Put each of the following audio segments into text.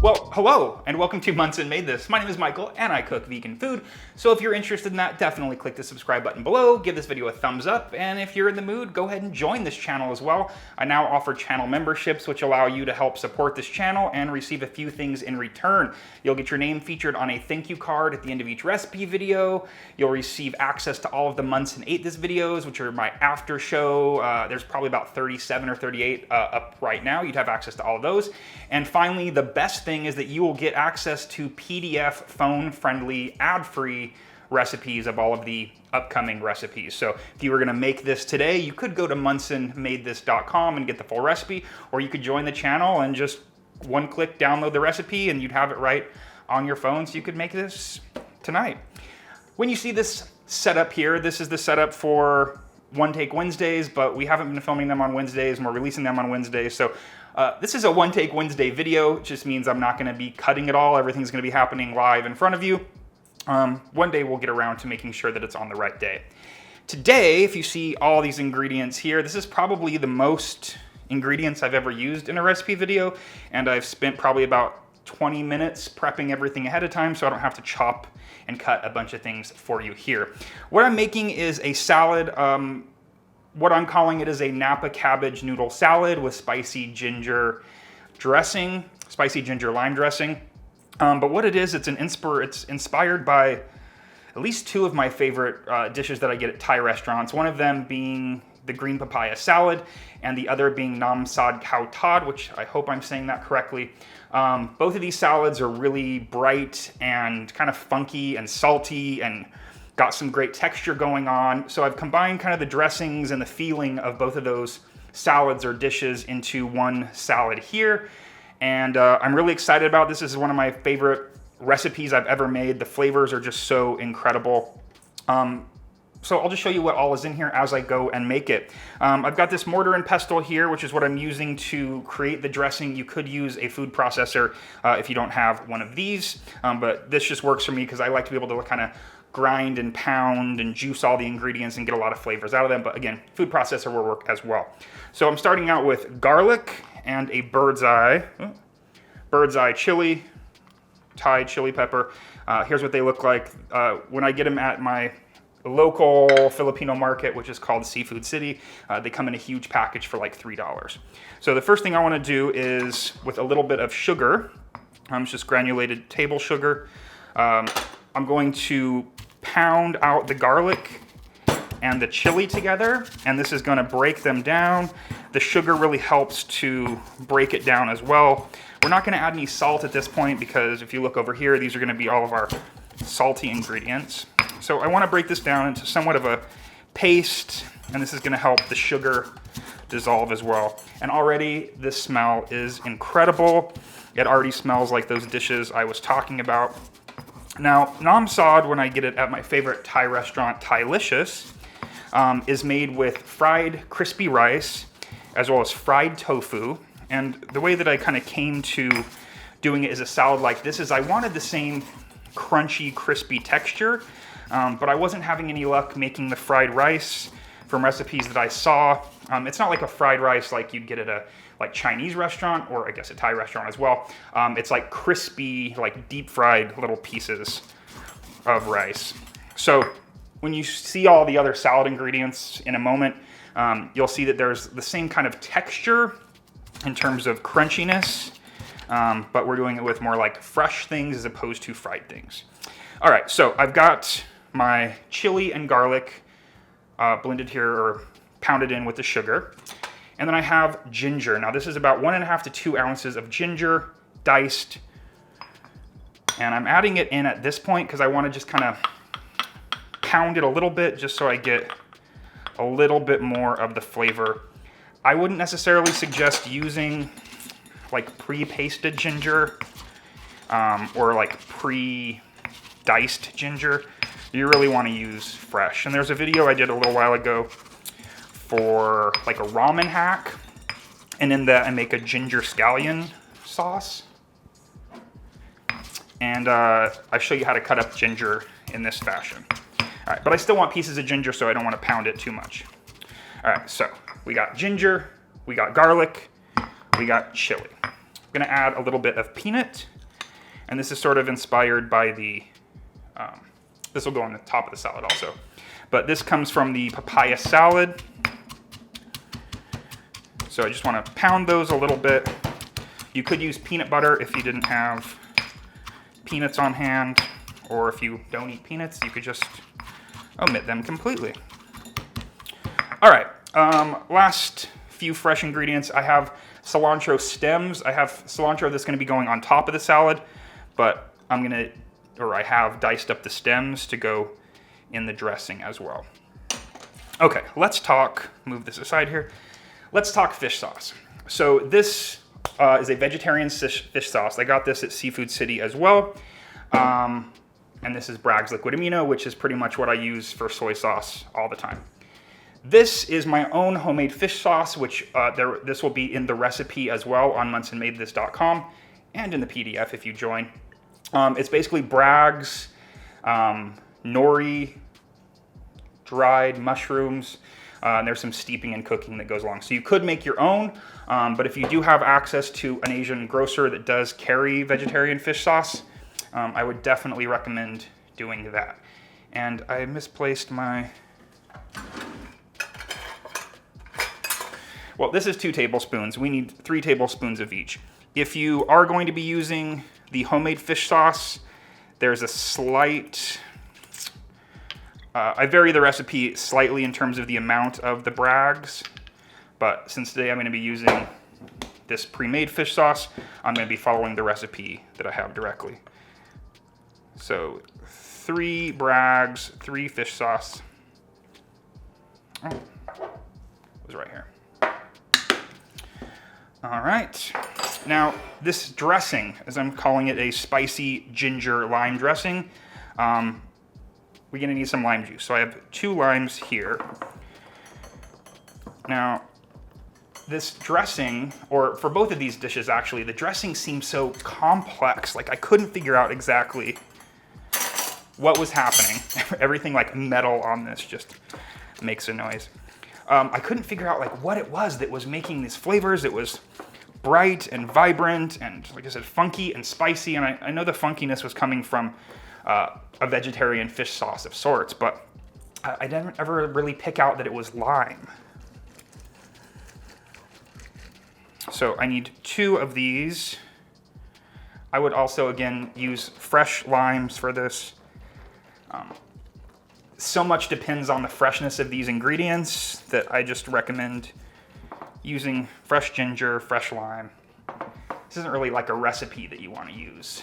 Well, hello, and welcome to Monson Made This. My name is Michael, and I cook vegan food. So if you're interested in that, definitely click the subscribe button below, give this video a thumbs up, and if you're in the mood, go ahead and join this channel as well. I now offer channel memberships, which allow you to help support this channel and receive a few things in return. You'll get your name featured on a thank you card at the end of each recipe video. You'll receive access to all of the Monson Ate This videos, which are my after show. There's probably about 37 or 38 up right now. You'd have access to all of those. And finally, the best thing is that you will get access to PDF, phone-friendly, ad-free recipes of all of the upcoming recipes. So if you were gonna make this today, you could go to monsonmadethis.com and get the full recipe, or you could join the channel and just one click download the recipe and you'd have it right on your phone, so you could make this tonight. When you see this setup here, this is the setup for One Take Wednesdays, but we haven't been filming them on Wednesdays and we're releasing them on Wednesdays. So this is a One Take Wednesday video. It just means I'm not gonna be cutting it all. Everything's gonna be happening live in front of you. One day we'll get around to making sure that it's on the right day. Today, if you see all these ingredients here, this is probably the most ingredients I've ever used in a recipe video, and I've spent probably about 20 minutes prepping everything ahead of time so I don't have to chop and cut a bunch of things for you here. What I'm making is a salad. What I'm calling it is a Napa Cabbage noodle salad with spicy ginger dressing, spicy ginger lime dressing. But what it is, it's inspired by at least two of my favorite dishes that I get at Thai restaurants. One of them being the green papaya salad, and the other being Namsod Khao Tod, which I hope I'm saying that correctly. Both of these salads are really bright and kind of funky and salty and got some great texture going on. So I've combined kind of the dressings and the feeling of both of those salads or dishes into one salad here. And I'm really excited about this. This is one of my favorite recipes I've ever made. The flavors are just so incredible. So I'll just show you what all is in here as I go and make it. I've got this mortar and pestle here, which is what I'm using to create the dressing. You could use a food processor if you don't have one of these, but this just works for me because I like to be able to kind of grind and pound and juice all the ingredients and get a lot of flavors out of them. But again, food processor will work as well. So I'm starting out with garlic and a bird's eye chili, Thai chili pepper. Here's what they look like when I get them at my local Filipino market, which is called Seafood City. They come in a huge package for like $3. So the first thing I want to do is, with a little bit of sugar, it's just granulated table sugar, I'm going to pound out the garlic and the chili together, and this is going to break them down. The sugar really helps to break it down as well. We're not going to add any salt at this point because if you look over here, these are going to be all of our salty ingredients. So I want to break this down into somewhat of a paste, and this is going to help the sugar dissolve as well. And already this smell is incredible. It already smells like those dishes I was talking about. Now, Namsod, when I get it at my favorite Thai restaurant, Thailicious, is made with fried crispy rice as well as fried tofu. And the way that I kind of came to doing it as a salad like this is I wanted the same crunchy, crispy texture, but I wasn't having any luck making the fried rice from recipes that I saw. It's not like a fried rice like you'd get at a Chinese restaurant, or I guess a Thai restaurant as well. It's like crispy, like deep fried little pieces of rice. So when you see all the other salad ingredients in a moment, you'll see that there's the same kind of texture in terms of crunchiness, but we're doing it with more like fresh things as opposed to fried things. All right, so I've got my chili and garlic blended here, or pounded in with the sugar. And then I have ginger. Now this is about 1.5 to 2 ounces of ginger, diced. And I'm adding it in at this point because I want to just kind of pound it a little bit just so I get a little bit more of the flavor. I wouldn't necessarily suggest using like pre-pasted ginger or like pre-diced ginger. You really want to use fresh. And there's a video I did a little while ago for like a ramen hack, and in that I make a ginger scallion sauce, and I show you how to cut up ginger in this fashion. All right, but I still want pieces of ginger, so I don't want to pound it too much. All right, so we got ginger, we got garlic, we got chili. I'm gonna add a little bit of peanut, and this is sort of inspired by the, this will go on the top of the salad also. But this comes from the papaya salad. So I just wanna pound those a little bit. You could use peanut butter if you didn't have peanuts on hand, or if you don't eat peanuts, you could just omit them completely. All right, last few fresh ingredients. I have cilantro stems. I have cilantro that's gonna be going on top of the salad, but I have diced up the stems to go in the dressing as well. Okay, let's talk, move this aside here. Let's talk fish sauce. So this is a vegetarian fish sauce. I got this at Seafood City as well. And this is Bragg's Liquid Amino, which is pretty much what I use for soy sauce all the time. This is my own homemade fish sauce, which this will be in the recipe as well on monsonmadethis.com and in the PDF if you join. It's basically Bragg's nori, dried mushrooms, and there's some steeping and cooking that goes along. So you could make your own, but if you do have access to an Asian grocer that does carry vegetarian fish sauce, I would definitely recommend doing that. And I misplaced my... Well, this is 2 tablespoons. We need 3 tablespoons of each. If you are going to be using the homemade fish sauce, there's a slight... I vary the recipe slightly in terms of the amount of the Bragg's, but since today I'm going to be using this pre-made fish sauce, I'm going to be following the recipe that I have directly. So 3 Bragg's, 3 fish sauce. Oh, it was right here. All right. Now this dressing, as I'm calling it, a spicy ginger lime dressing, we're gonna need some lime juice. So I have 2 limes here. Now, this dressing, or for both of these dishes actually, the dressing seems so complex. Like I couldn't figure out exactly what was happening. Everything like metal on this just makes a noise. I couldn't figure out like what it was that was making these flavors. It was bright and vibrant and, like I said, funky and spicy. And I know the funkiness was coming from a vegetarian fish sauce of sorts, but I didn't ever really pick out that it was lime. So I need 2 of these. I would also, again, use fresh limes for this. So much depends on the freshness of these ingredients that I just recommend using fresh ginger, fresh lime. This isn't really like a recipe that you want to use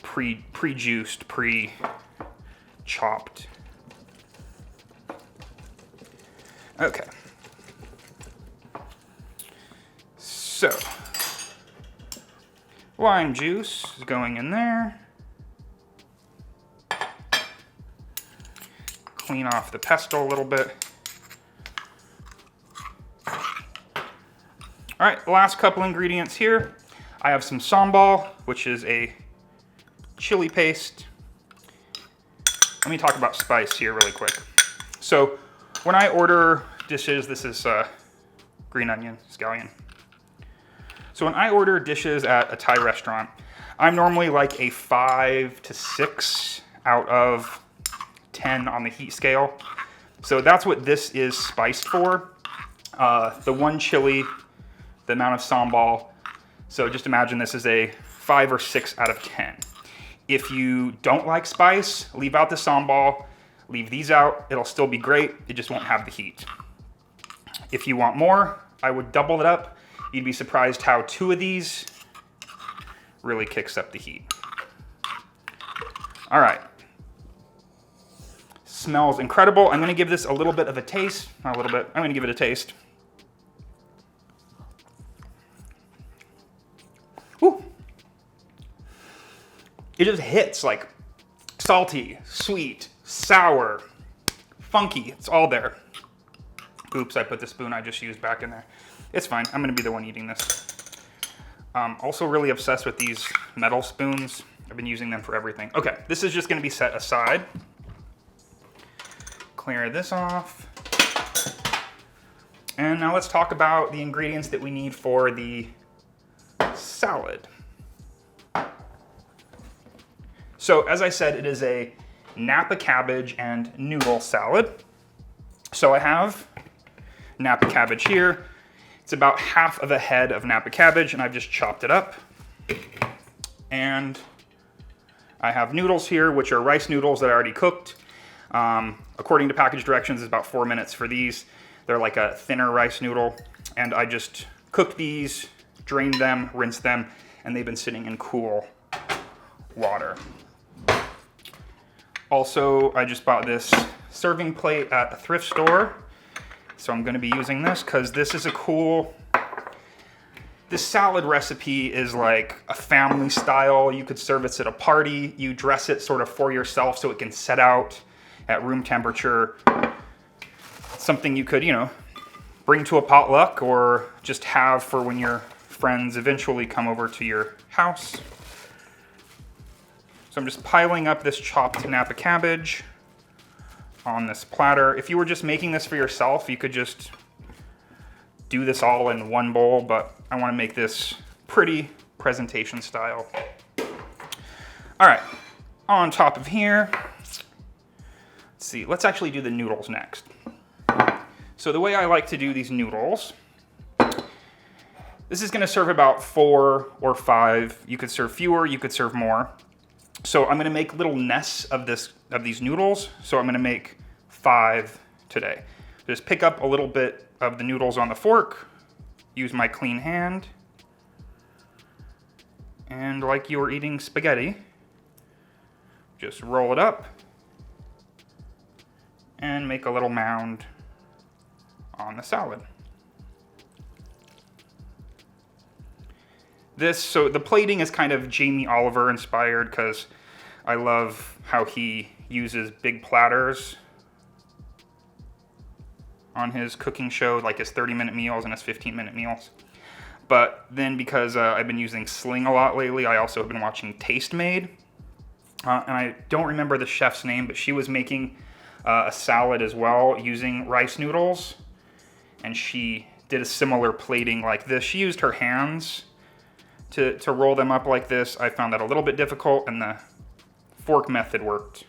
pre-juiced, pre-chopped. Okay. So, lime juice is going in there. Clean off the pesto a little bit. All right, the last couple ingredients here. I have some sambal, which is a chili paste. Let me talk about spice here really quick. So when I order dishes, this is green onion, scallion. So when I order dishes at a Thai restaurant, I'm normally like a 5 to 6 out of 10 on the heat scale. So that's what this is spiced for. The 1 chili, the amount of sambal. So just imagine this is a 5 or 6 out of 10. If you don't like spice, leave out the sambal, leave these out. It'll still be great, it just won't have the heat. If you want more, I would double it up. You'd be surprised how 2 of these really kicks up the heat. All right. Smells incredible. I'm gonna give this a little bit of a taste. Not a little bit, I'm gonna give it a taste. Woo. It just hits like salty, sweet, sour, funky. It's all there. Oops, I put the spoon I just used back in there. It's fine, I'm gonna be the one eating this. Also really obsessed with these metal spoons. I've been using them for everything. Okay, this is just gonna be set aside. Clear this off. And now let's talk about the ingredients that we need for the salad. So as I said, it is a Napa cabbage and noodle salad. So I have Napa cabbage here. It's about half of a head of Napa cabbage, and I've just chopped it up. And I have noodles here, which are rice noodles that I already cooked. According to package directions, it's about 4 minutes for these. They're like a thinner rice noodle. And I just cooked these, drained them, rinsed them, and they've been sitting in cool water. Also, I just bought this serving plate at a thrift store. So I'm gonna be using this because this is a cool, this salad recipe is like a family style. You could serve it at a party. You dress it sort of for yourself so it can set out at room temperature. Something you could, you know, bring to a potluck or just have for when your friends eventually come over to your house. So I'm just piling up this chopped Napa cabbage on this platter. If you were just making this for yourself, you could just do this all in one bowl, but I want to make this pretty presentation style. All right, on top of here, let's see, let's actually do the noodles next. So the way I like to do these noodles, this is going to serve about 4 or 5. You could serve fewer, you could serve more. So I'm going to make little nests of these noodles. So I'm going to make 5 today. Just pick up a little bit of the noodles on the fork, use my clean hand, and like you were eating spaghetti, just roll it up and make a little mound on the salad. So the plating is kind of Jamie Oliver inspired because I love how he uses big platters on his cooking show, like his 30-minute meals and his 15-minute meals. But then because I've been using Sling a lot lately, I also have been watching Taste Made. And I don't remember the chef's name, but she was making a salad as well using rice noodles. And she did a similar plating like this. She used her hands to roll them up like this. I found that a little bit difficult, and the fork method worked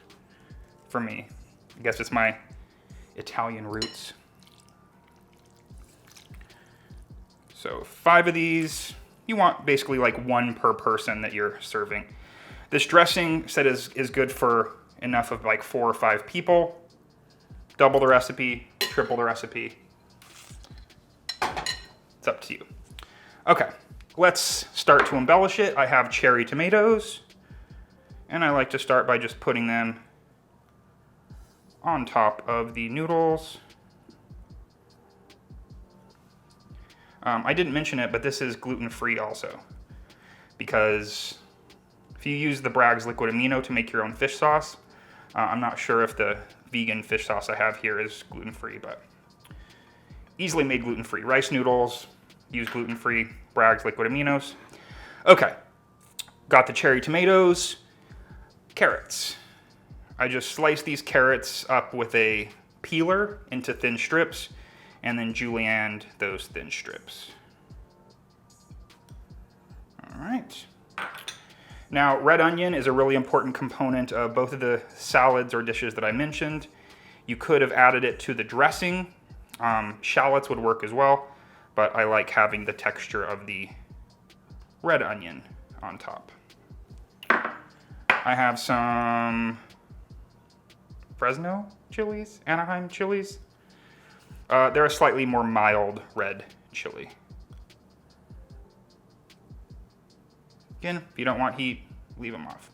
for me. I guess it's my Italian roots. So 5 of these. You want basically like 1 per person that you're serving. This dressing said is good for enough of like 4 or 5 people. Double the recipe, triple the recipe. It's up to you. Okay, let's start to embellish it. I have cherry tomatoes, and I like to start by just putting them on top of the noodles. I didn't mention it, but this is gluten-free also, because if you use the Bragg's liquid amino to make your own fish sauce, I'm not sure if the vegan fish sauce I have here is gluten-free, but easily made gluten-free. Rice noodles, use gluten-free Bragg's liquid aminos. Okay, got the cherry tomatoes, carrots. I just slice these carrots up with a peeler into thin strips, and then julienned those thin strips. All right. Now, red onion is a really important component of both of the salads or dishes that I mentioned. You could have added it to the dressing. Shallots would work as well, but I like having the texture of the red onion on top. I have some Fresno chilies, Anaheim chilies. They're a slightly more mild red chili. Again, if you don't want heat, leave them off.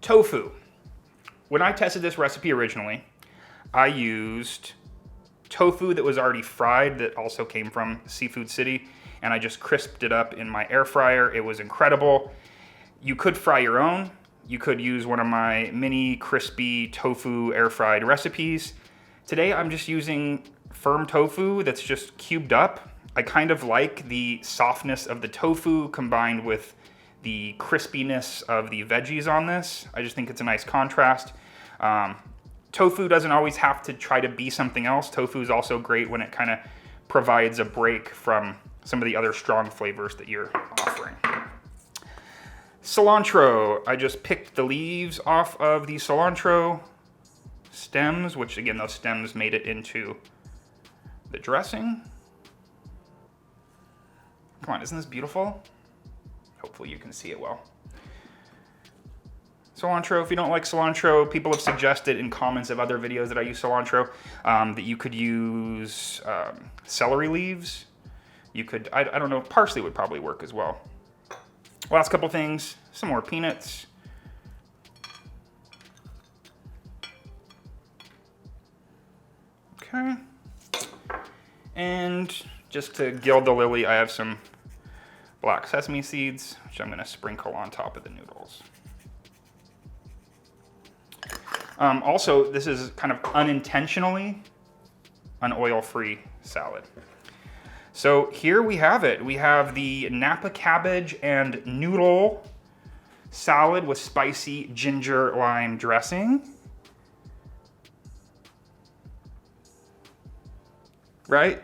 Tofu. When I tested this recipe originally, I used tofu that was already fried that also came from Seafood City, and I just crisped it up in my air fryer. It was incredible. You could fry your own. You could use one of my mini crispy tofu air fried recipes. Today I'm just using firm tofu that's just cubed up. I kind of like the softness of the tofu combined with the crispiness of the veggies on this. I just think it's a nice contrast. Tofu doesn't always have to try to be something else. Tofu is also great when it kind of provides a break from some of the other strong flavors that you're offering. Cilantro. I just picked the leaves off of the cilantro stems, which again, those stems made it into the dressing. Come on, isn't this beautiful? Hopefully you can see it well. Cilantro, if you don't like cilantro, people have suggested in comments of other videos that I use cilantro, that you could use celery leaves. You could, I don't know, parsley would probably work as well. Last couple things, some more peanuts. Okay. And just to gild the lily, I have some black sesame seeds, which I'm gonna sprinkle on top of the noodles. Also, this is kind of unintentionally an oil-free salad. So here we have it. We have the Napa Cabbage and Noodle salad with spicy ginger lime dressing. Right?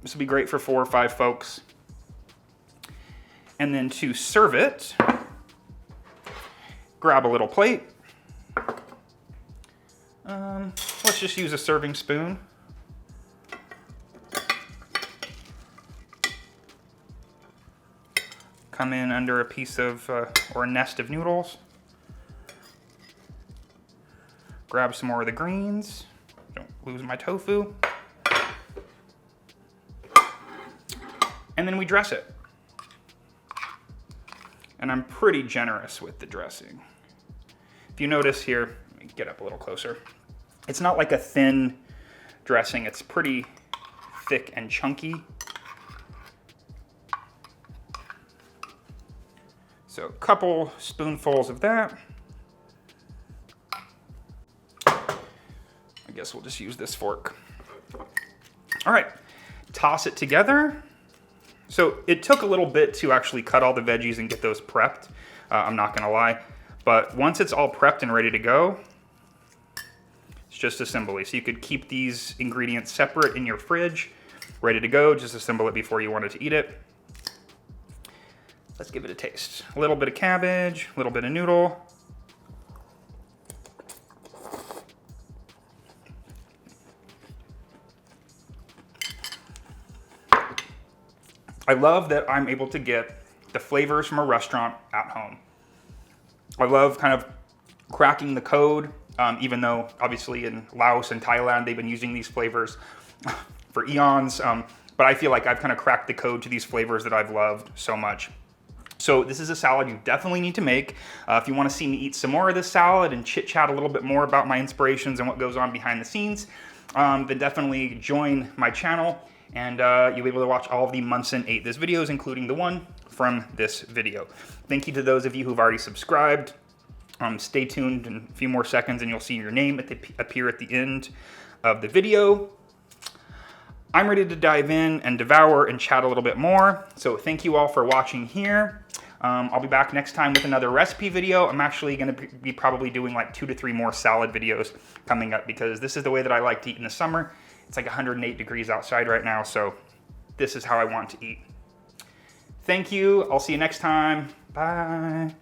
This would be great for 4 or 5 folks. And then to serve it, grab a little plate. Let's just use a serving spoon. Come in under a piece of, or a nest of noodles. Grab some more of the greens. Don't lose my tofu. And then we dress it. And I'm pretty generous with the dressing. If you notice here, let me get up a little closer. It's not like a thin dressing, it's pretty thick and chunky. So a couple spoonfuls of that. I guess we'll just use this fork. All right, toss it together. So it took a little bit to actually cut all the veggies and get those prepped, I'm not gonna lie. But once it's all prepped and ready to go, it's just assembly. So you could keep these ingredients separate in your fridge, ready to go, just assemble it before you wanted to eat it. Let's give it a taste. A little bit of cabbage, a little bit of noodle. I love that I'm able to get the flavors from a restaurant at home. I love kind of cracking the code, even though obviously in Laos and Thailand, they've been using these flavors for eons. But I feel like I've kind of cracked the code to these flavors that I've loved so much. So this is a salad you definitely need to make. If you want to see me eat some more of this salad and chit chat a little bit more about my inspirations and what goes on behind the scenes, then definitely join my channel and you'll be able to watch all of the Monson Ate This videos, including the one from this video. Thank you to those of you who've already subscribed. Stay tuned in a few more seconds and you'll see your name appear at the end of the video. I'm ready to dive in and devour and chat a little bit more. So thank you all for watching here. I'll be back next time with another recipe video. I'm actually gonna be probably doing like 2 to 3 more salad videos coming up because this is the way that I like to eat in the summer. It's like 108 degrees outside right now, so this is how I want to eat. Thank you, I'll see you next time, bye.